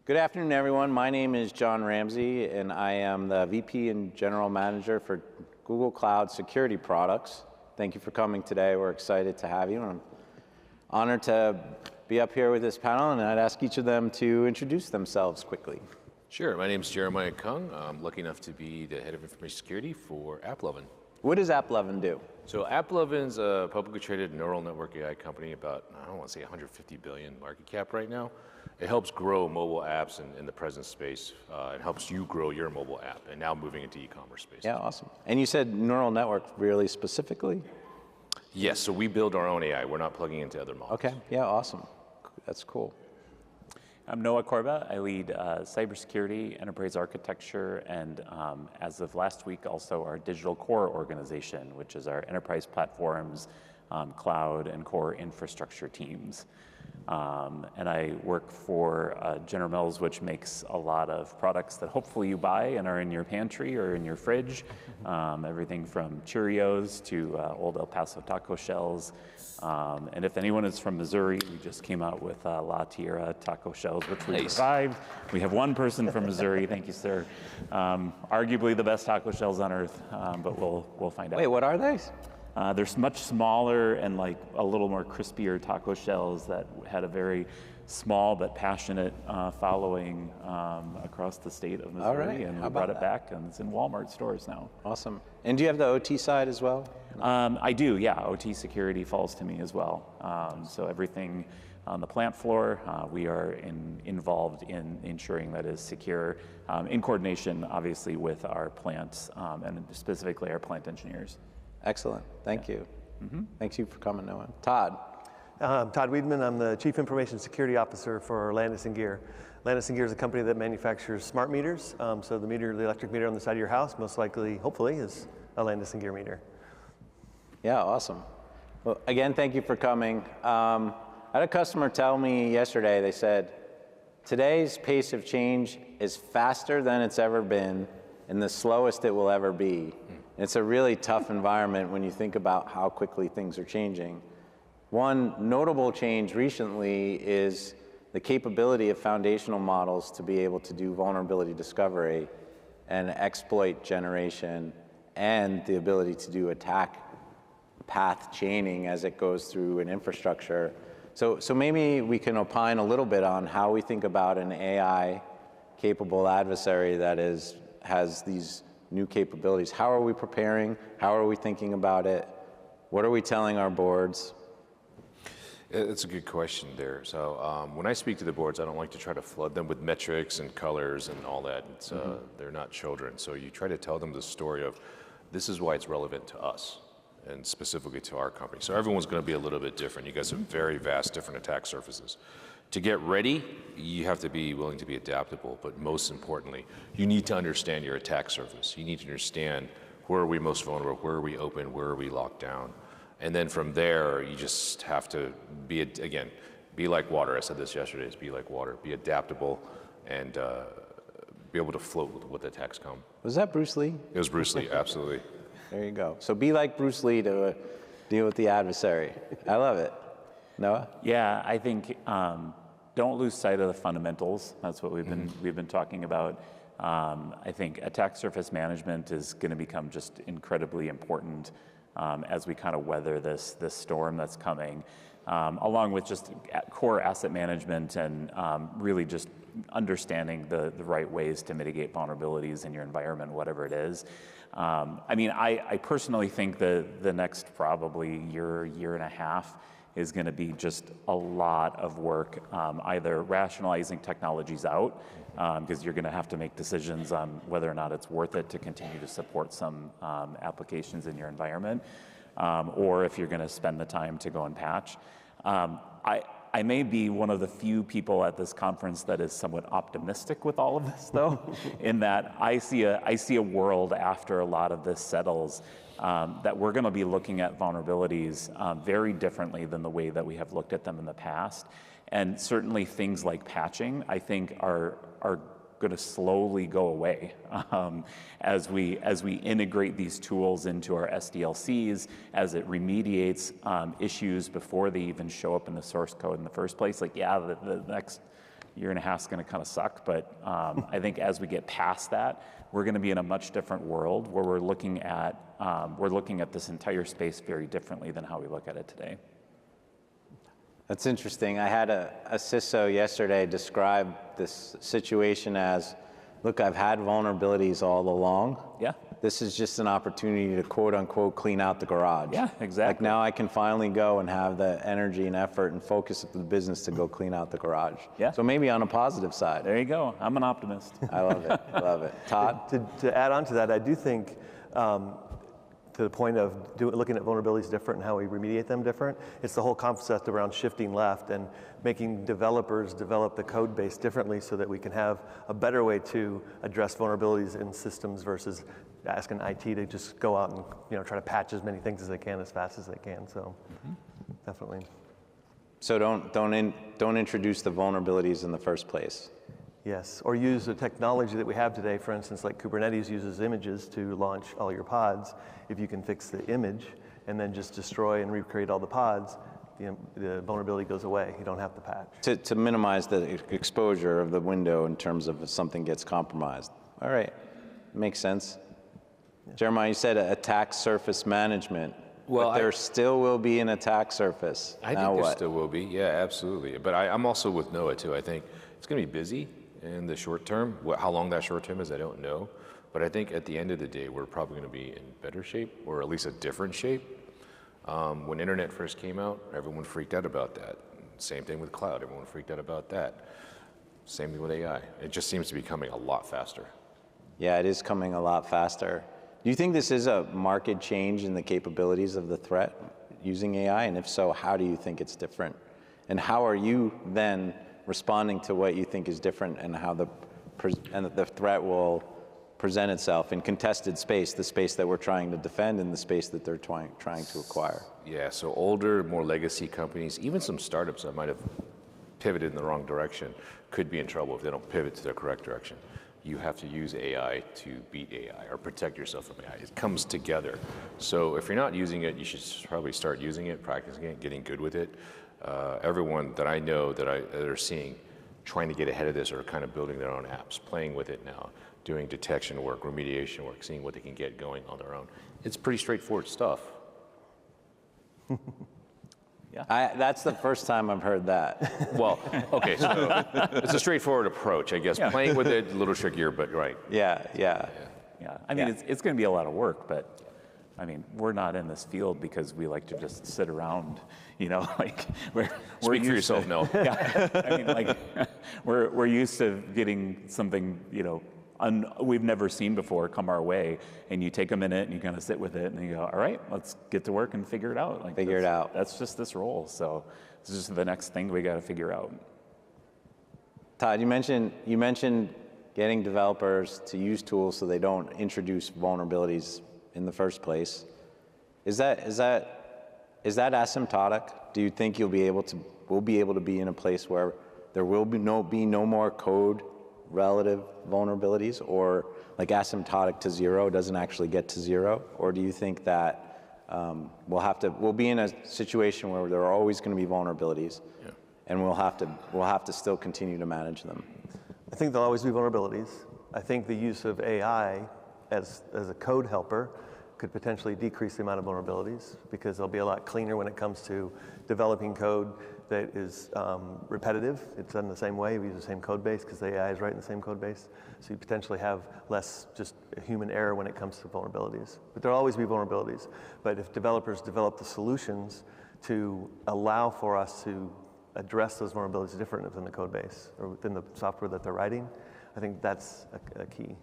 Good afternoon, everyone. My name is John Ramsey, and I am the VP and General Manager for Google Cloud Security Products. Thank you for coming today. We're excited to have you. I'm honored to be up here with this panel, and I'd ask each of them to introduce themselves quickly. Sure. My name is Jeremiah Kung. I'm lucky enough to be the head of information security for AppLovin. What does AppLovin do? So AppLovin's a publicly traded neural network AI company, about, I don't want to say 150 billion market cap right now. It helps grow mobile apps in the present space. It helps you grow your mobile app, and now moving into e-commerce space. Yeah, awesome. And you said neural network really specifically? Yes, so we build our own AI. We're not plugging into other models. Okay, yeah, awesome. That's cool. I'm Noah Korba. I lead cybersecurity, enterprise architecture, and as of last week, also our digital core organization, which is our enterprise platforms, cloud, and core infrastructure teams. And I work for General Mills, which makes a lot of products that hopefully you buy and are in your pantry or in your fridge. Everything from Cheerios to old El Paso taco shells. And if anyone is from Missouri, we just came out with La Tierra taco shells, which we revived. We have one person from Missouri, thank you, sir. Arguably the best taco shells on earth, but we'll find out. Wait, what are they? They're much smaller and like a little more crispier taco shells that had a very small but passionate following across the state of Missouri. All right. And How we about brought it that? back, and it's in Walmart stores now. Awesome. And do you have the OT side as well? I do, yeah. OT security falls to me as well. So everything on the plant floor, we are involved in ensuring that is secure, in coordination, obviously, with our plants and specifically our plant engineers. Excellent. Thank you. Thanks you for coming, Noah. Todd. I'm Todd Wiedman. I'm the Chief Information Security Officer for Landis & Gear. Landis & Gear is a company that manufactures smart meters. So the electric meter on the side of your house, most likely, hopefully, is a Landis & Gear meter. Yeah, awesome. Well, again, thank you for coming. I had a customer tell me yesterday, they said, today's pace of change is faster than it's ever been and the slowest it will ever be. It's a really tough environment when you think about how quickly things are changing. One notable change recently is the capability of foundational models to be able to do vulnerability discovery and exploit generation, and the ability to do attack path chaining as it goes through an infrastructure. So maybe we can opine a little bit on how we think about an AI-capable adversary that has these new capabilities. How are we preparing? How are we thinking about it? What are we telling our boards? It's a good question there. So when I speak to the boards, I don't like to try to flood them with metrics and colors and all that. It's, they're not children. So you try to tell them the story of, this is why it's relevant to us, and specifically to our company. So everyone's going to be a little bit different. You guys have very vast different attack surfaces. To get ready, you have to be willing to be adaptable, but most importantly, you need to understand your attack surface. You need to understand, where are we most vulnerable, where are we open, where are we locked down? And then from there, you just have to be, again, be like water. I said this yesterday, is be like water. Be adaptable and be able to float with what the attacks come. Was that Bruce Lee? It was Bruce Lee, absolutely. There you go. So be like Bruce Lee to deal with the adversary. I love it. Noah? Yeah, I think don't lose sight of the fundamentals. That's what we've been talking about. I think attack surface management is going to become just incredibly important as we kind of weather this storm that's coming, along with just core asset management and really just understanding the right ways to mitigate vulnerabilities in your environment, whatever it is. I mean, I personally think the next probably year and a half is going to be just a lot of work, either rationalizing technologies out, because you're going to have to make decisions on whether or not it's worth it to continue to support some applications in your environment, or if you're going to spend the time to go and patch. I may be one of the few people at this conference that is somewhat optimistic with all of this, though, in that I see a world after a lot of this settles that we're going to be looking at vulnerabilities very differently than the way that we have looked at them in the past. And certainly things like patching, I think, are going to slowly go away as we integrate these tools into our SDLCs, as it remediates issues before they even show up in the source code in the first place. Like, yeah, the next year and a half is going to kind of suck. But I think as we get past that, we're going to be in a much different world where we're looking at this entire space very differently than how we look at it today. That's interesting. I had a CISO yesterday describe this situation as, look, I've had vulnerabilities all along. Yeah. This is just an opportunity to quote unquote clean out the garage. Yeah, exactly. Like now I can finally go and have the energy and effort and focus of the business to go clean out the garage. Yeah. So maybe on a positive side. There you go. I'm an optimist. I love it. I love it. Todd? To add on to that, I do think to the point of looking at vulnerabilities different and how we remediate them different, it's the whole concept around shifting left and making developers develop the code base differently so that we can have a better way to address vulnerabilities in systems versus asking IT to just go out and try to patch as many things as they can as fast as they can. So definitely. So don't introduce the vulnerabilities in the first place. Yes, or use the technology that we have today. For instance, like Kubernetes uses images to launch all your pods. If you can fix the image and then just destroy and recreate all the pods, the vulnerability goes away. You don't have to patch. To minimize the exposure of the window in terms of if something gets compromised. All right, makes sense. Yeah. Jeremiah, you said attack surface management. Well, but there still will be an attack surface. I think there still will be, yeah, absolutely. But I'm also with Noah too. I think it's going to be busy in the short term. How long that short term is, I don't know. But I think at the end of the day, we're probably going to be in better shape, or at least a different shape. When internet first came out, everyone freaked out about that. Same thing with cloud, everyone freaked out about that. Same thing with AI. It just seems to be coming a lot faster. Yeah, it is coming a lot faster. Do you think this is a market change in the capabilities of the threat using AI? And if so, how do you think it's different? And how are you then responding to what you think is different and how the threat will present itself in contested space, the space that we're trying to defend and the space that they're trying to acquire? Yeah, so older, more legacy companies, even some startups that might have pivoted in the wrong direction could be in trouble if they don't pivot to the correct direction. You have to use AI to beat AI or protect yourself from AI. It comes together. So if you're not using it, you should probably start using it, practicing it, getting good with it. Everyone that I know that are seeing trying to get ahead of this are kind of building their own apps, playing with it now, doing detection work, remediation work, seeing what they can get going on their own. It's pretty straightforward stuff. Yeah. That's the first time I've heard that. Well, okay, so it's a straightforward approach, I guess. Yeah. Playing with it, a little trickier, but right. Yeah. I mean, it's going to be a lot of work, but I mean, we're not in this field because we like to just sit around, like we're Speak for yourself, no. Yeah, I mean, like we're used to getting something, we've never seen before come our way, and you take a minute and you kind of sit with it and you go, all right, let's get to work and figure it out. Like figure it out. That's just this role. So this is just the next thing we got to figure out. Todd, you mentioned getting developers to use tools so they don't introduce vulnerabilities in the first place. Is that asymptotic? Do you think we'll be able to be in a place where there will be no more code relative vulnerabilities, or like asymptotic to zero doesn't actually get to zero? Or do you think that we'll be in a situation where there are always going to be vulnerabilities, and we'll have to still continue to manage them? I think there'll always be vulnerabilities. I think the use of AI as a code helper could potentially decrease the amount of vulnerabilities because they'll be a lot cleaner when it comes to developing code that is repetitive. It's done the same way. We use the same code base because the AI is right in the same code base. So you potentially have less just human error when it comes to vulnerabilities. But there'll always be vulnerabilities. But if developers develop the solutions to allow for us to address those vulnerabilities different within the code base or within the software that they're writing, I think that's a key.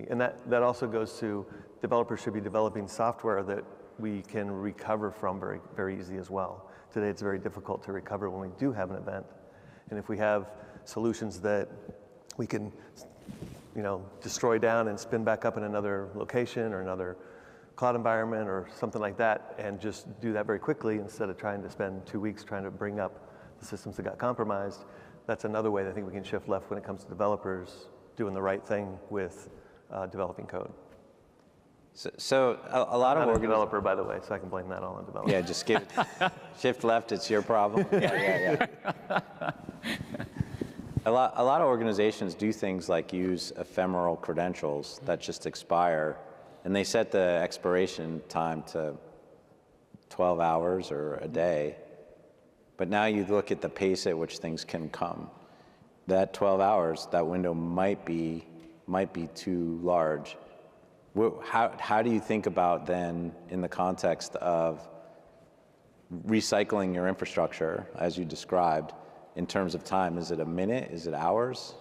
And that also goes to developers should be developing software that we can recover from very, very easily as well. Today it's very difficult to recover when we do have an event. And if we have solutions that we can destroy down and spin back up in another location or another cloud environment or something like that, and just do that very quickly instead of trying to spend 2 weeks trying to bring up the systems that got compromised, that's another way that I think we can shift left when it comes to developers doing the right thing with developing code. So a lot of I'm not a developer, by the way, so I can blame that all on developers. Yeah, just shift left, it's your problem. Yeah. A lot of organizations do things like use ephemeral credentials that just expire, and they set the expiration time to 12 hours or a day. But now you look at the pace at which things can come. That 12 hours, that window might be too large. How do you think about then, in the context of recycling your infrastructure, as you described, in terms of time? Is it a minute? Is it hours?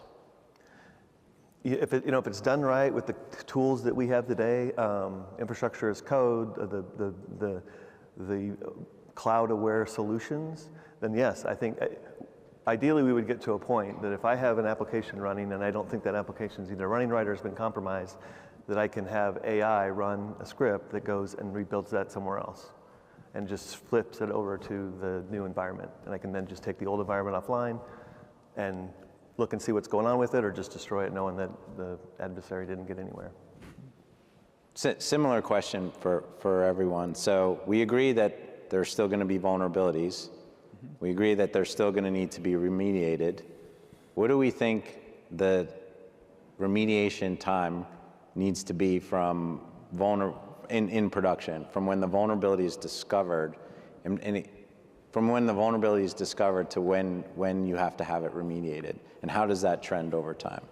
If it's done right with the tools that we have today, infrastructure as code, the cloud-aware solutions, then yes, I think ideally we would get to a point that if I have an application running and I don't think that application is either running right or has been compromised, that I can have AI run a script that goes and rebuilds that somewhere else and just flips it over to the new environment. And I can then just take the old environment offline and look and see what's going on with it, or just destroy it knowing that the adversary didn't get anywhere. Similar question for everyone. So we agree that there's still going to be vulnerabilities. We agree that they're still going to need to be remediated. What do we think the remediation time needs to be from in production, from when the vulnerability is discovered, from when the vulnerability is discovered to when you have to have it remediated, and how does that trend over time?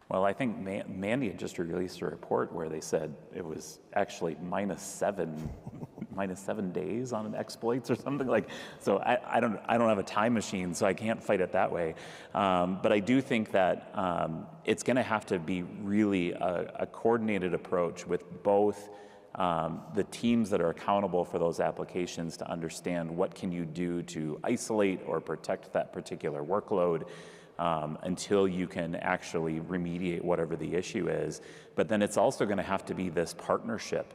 Well, I think Mandy had just released a report where they said it was actually -7 days on exploits or something like. So I don't have a time machine, so I can't fight it that way. But I do think that it's going to have to be really a coordinated approach with both the teams that are accountable for those applications to understand what can you do to isolate or protect that particular workload until you can actually remediate whatever the issue is. But then it's also going to have to be this partnership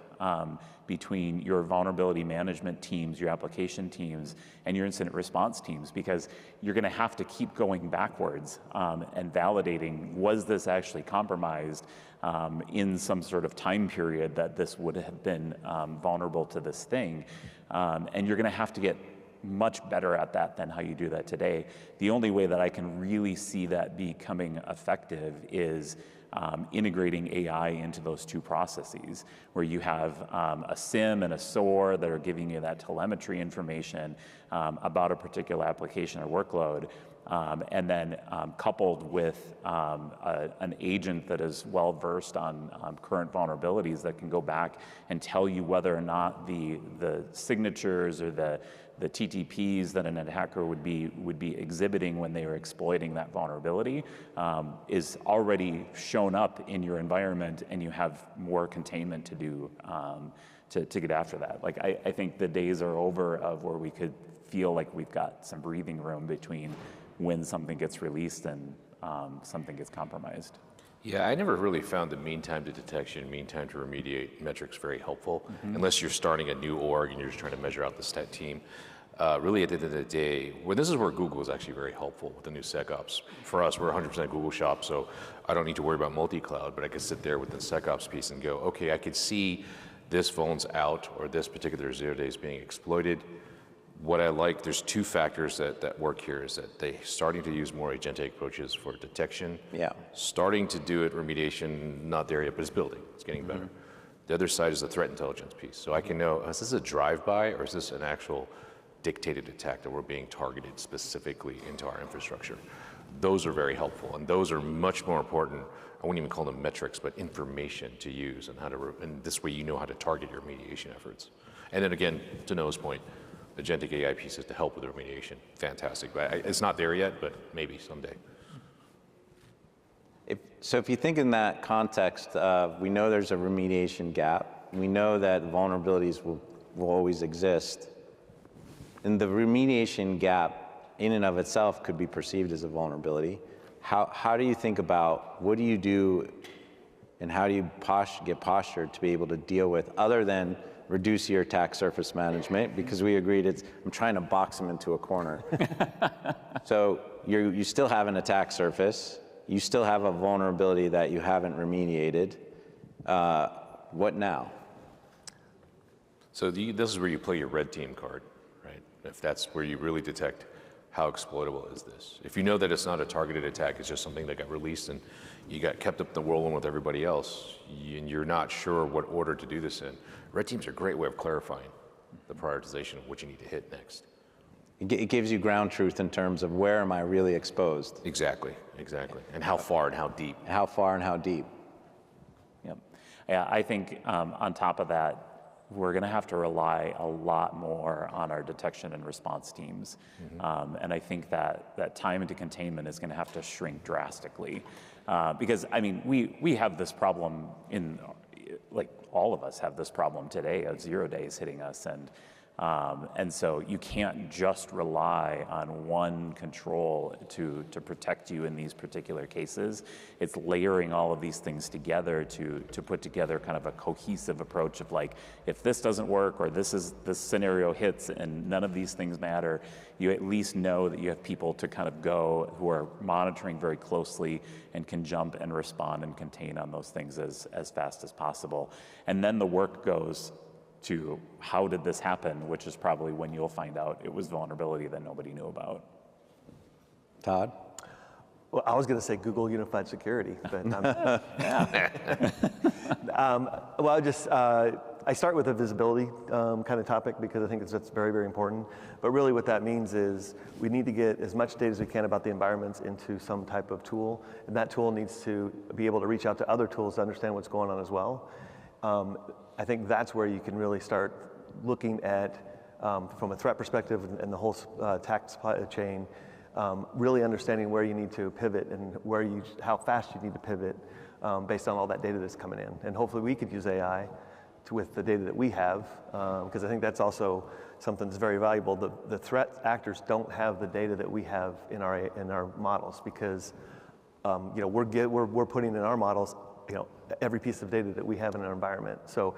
between your vulnerability management teams, your application teams, and your incident response teams, because you're going to have to keep going backwards and validating, was this actually compromised in some sort of time period that this would have been vulnerable to this thing. And you're going to have to get much better at that than how you do that today. The only way that I can really see that becoming effective is integrating AI into those two processes, where you have a SIM and a SOAR that are giving you that telemetry information about a particular application or workload, and then coupled with an agent that is well versed on current vulnerabilities that can go back and tell you whether or not the signatures or the TTPs that an attacker would be exhibiting when they are exploiting that vulnerability is already shown up in your environment, and you have more containment to do to get after that. Like I think the days are over of where we could feel like we've got some breathing room between when something gets released and something gets compromised. Yeah, I never really found the mean time to detection, mean time to remediate metrics very helpful, unless you're starting a new org and you're just trying to measure out the stat team. Really, at the end of the day, this is where Google is actually very helpful with the new SecOps. For us, we're 100% Google shop, so I don't need to worry about multi-cloud, but I can sit there with the SecOps piece and go, okay, I could see this phone's out or this particular 0 day is being exploited. What I like, there's two factors that work here, is that they're starting to use more agentic approaches for detection. Yeah. Starting to do it, remediation, not there yet, but it's building, it's getting better. The other side is the threat intelligence piece. So I can know, is this a drive-by or is this an actual dictated attack that we're being targeted specifically into our infrastructure? Those are very helpful, and those are much more important. I wouldn't even call them metrics, but information to use and how to, and this way you know how to target your remediation efforts. And then again, to Noah's point, agentic AI pieces to help with the remediation, fantastic. But it's not there yet, but maybe someday. So if you think in that context of, we know there's a remediation gap, we know that vulnerabilities will always exist, and the remediation gap in and of itself could be perceived as a vulnerability. How do you think about, what do you do and how do you get postured to be able to deal with, other than reduce your attack surface management, because we agreed I'm trying to box them into a corner. So you still have an attack surface, you still have a vulnerability that you haven't remediated. What now? So this is where you play your red team card, right? If that's where you really detect how exploitable is this? If you know that it's not a targeted attack, it's just something that got released and you got kept up in the whirlwind with everybody else, and you're not sure what order to do this in, red teams are a great way of clarifying the prioritization of what you need to hit next. It gives you ground truth in terms of where am I really exposed? Exactly, exactly. And how far and how deep. How far and how deep. Yep. Yeah, I think on top of that, we're going to have to rely a lot more on our detection and response teams. And I think that time into containment is going to have to shrink drastically. Because, I mean, we have this problem like all of us have this problem today of 0 days hitting us. And so you can't just rely on one control to protect you in these particular cases. It's layering all of these things together to put together kind of a cohesive approach of like, if this doesn't work or this scenario hits and none of these things matter, you at least know that you have people to kind of go who are monitoring very closely and can jump and respond and contain on those things as fast as possible. And then the work goes to how did this happen, which is probably when you'll find out it was vulnerability that nobody knew about. Todd? Well, I was going to say Google Unified Security, but I start with a visibility kind of topic because I think that's very, very important. But really what that means is we need to get as much data as we can about the environments into some type of tool, and that tool needs to be able to reach out to other tools to understand what's going on as well. I think that's where you can really start looking at, from a threat perspective and the whole attack supply chain, really understanding where you need to pivot and how fast you need to pivot based on all that data that's coming in. And hopefully we could use AI with the data that we have, because I think that's also something that's very valuable. The threat actors don't have the data that we have in our models because we're putting in our models every piece of data that we have in our environment. So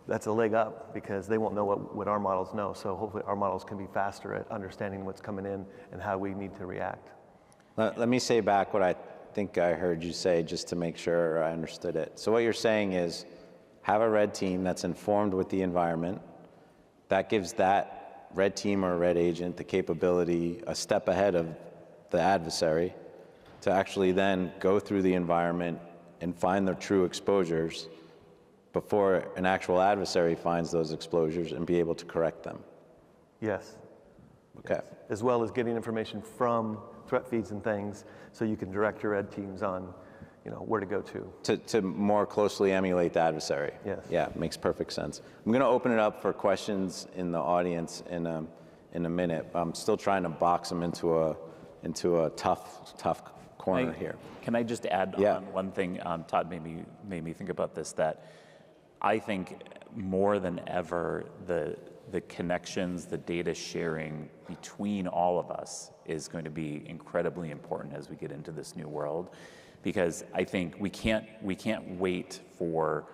that's a leg up because they won't know what our models know. So hopefully our models can be faster at understanding what's coming in and how we need to react. Let me say back what I think I heard you say just to make sure I understood it. So what you're saying is have a red team that's informed with the environment. That gives that red team or red agent the capability a step ahead of the adversary to actually then go through the environment and find their true exposures before an actual adversary finds those exposures and be able to correct them. Yes. Okay. Yes. As well as getting information from threat feeds and things so you can direct your red teams on where to go to more closely emulate the adversary. Yes. Yeah, makes perfect sense. I'm going to open it up for questions in the audience in a minute. I'm still trying to box them into a tough corner here. Can I just add on one thing? Todd made me think about this, that I think more than ever the connections, the data sharing between all of us is going to be incredibly important as we get into this new world, because I think we can't wait for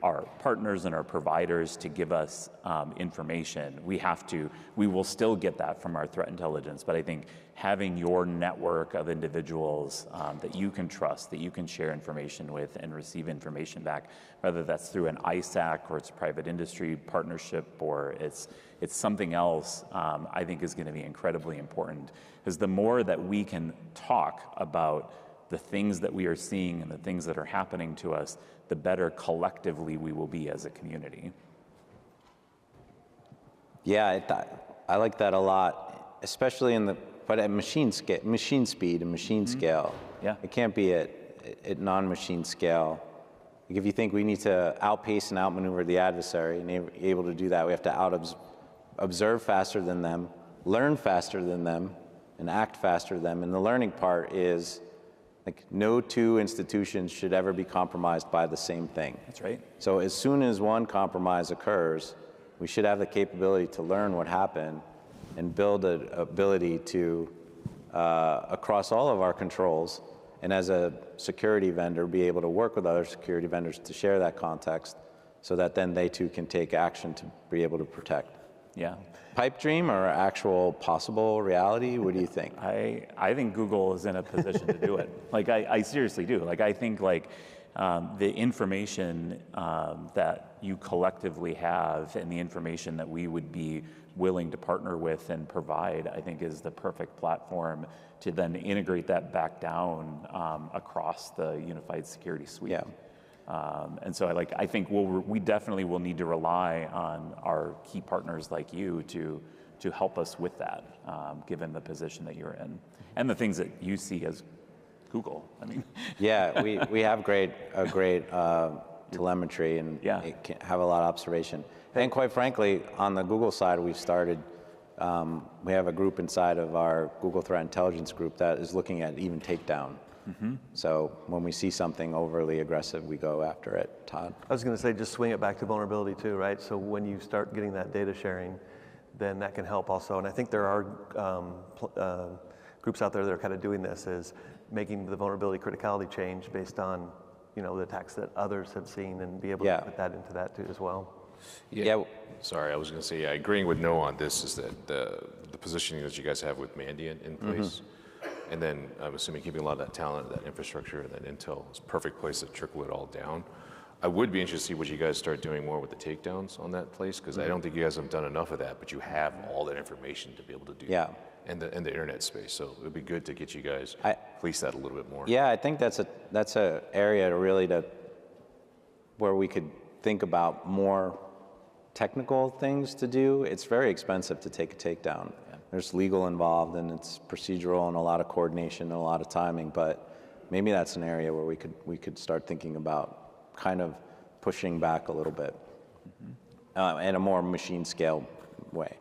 our partners and our providers to give us information. We will still get that from our threat intelligence, but I think having your network of individuals that you can trust, that you can share information with and receive information back, whether that's through an ISAC or it's a private industry partnership or it's something else, I think is going to be incredibly important. Because the more that we can talk about the things that we are seeing and the things that are happening to us, the better collectively we will be as a community. Yeah, I like that a lot, especially but at machine speed and machine scale. Yeah. It can't be at non-machine scale. Like if you think we need to outpace and outmaneuver the adversary and able to do that, we have to observe faster than them, learn faster than them, and act faster than them. And the learning part is like no two institutions should ever be compromised by the same thing. That's right. So as soon as one compromise occurs, we should have the capability to learn what happened and build an ability to, across all of our controls, and as a security vendor, be able to work with other security vendors to share that context so that then they too can take action to be able to protect. Yeah. Pipe dream or actual possible reality? What do you think? I think Google is in a position to do it. Like I seriously do. Like I think the information that you collectively have and the information that we would be willing to partner with and provide, I think is the perfect platform to then integrate that back down across the unified security suite. Yeah. And so I think we definitely will need to rely on our key partners like you to help us with that, given the position that you're in and the things that you see as Google. I mean, yeah, we have a great telemetry and it can have a lot of observation. And quite frankly, on the Google side, we've started. We have a group inside of our Google Threat Intelligence group that is looking at even takedown. So when we see something overly aggressive, we go after it. Todd? I was going to say, just swing it back to vulnerability too, right? So when you start getting that data sharing, then that can help also. And I think there are groups out there that are kind of doing this, is making the vulnerability criticality change based on, the attacks that others have seen, and be able to put that into that too as well. Yeah. Sorry, I was going to say, agreeing with Noah on this is that the positioning that you guys have with Mandiant in place, and then I'm assuming keeping a lot of that talent, that infrastructure, and that intel is a perfect place to trickle it all down. I would be interested to see what you guys start doing more with the takedowns on that place, because I don't think you guys have done enough of that, but you have all that information to be able to do in the internet space. So it would be good to get you guys police that a little bit more. Yeah, I think that's a area where we could think about more technical things to do. It's very expensive to take a takedown. There's legal involved, and it's procedural and a lot of coordination and a lot of timing, but maybe that's an area where we could start thinking about kind of pushing back a little bit in a more machine scale way.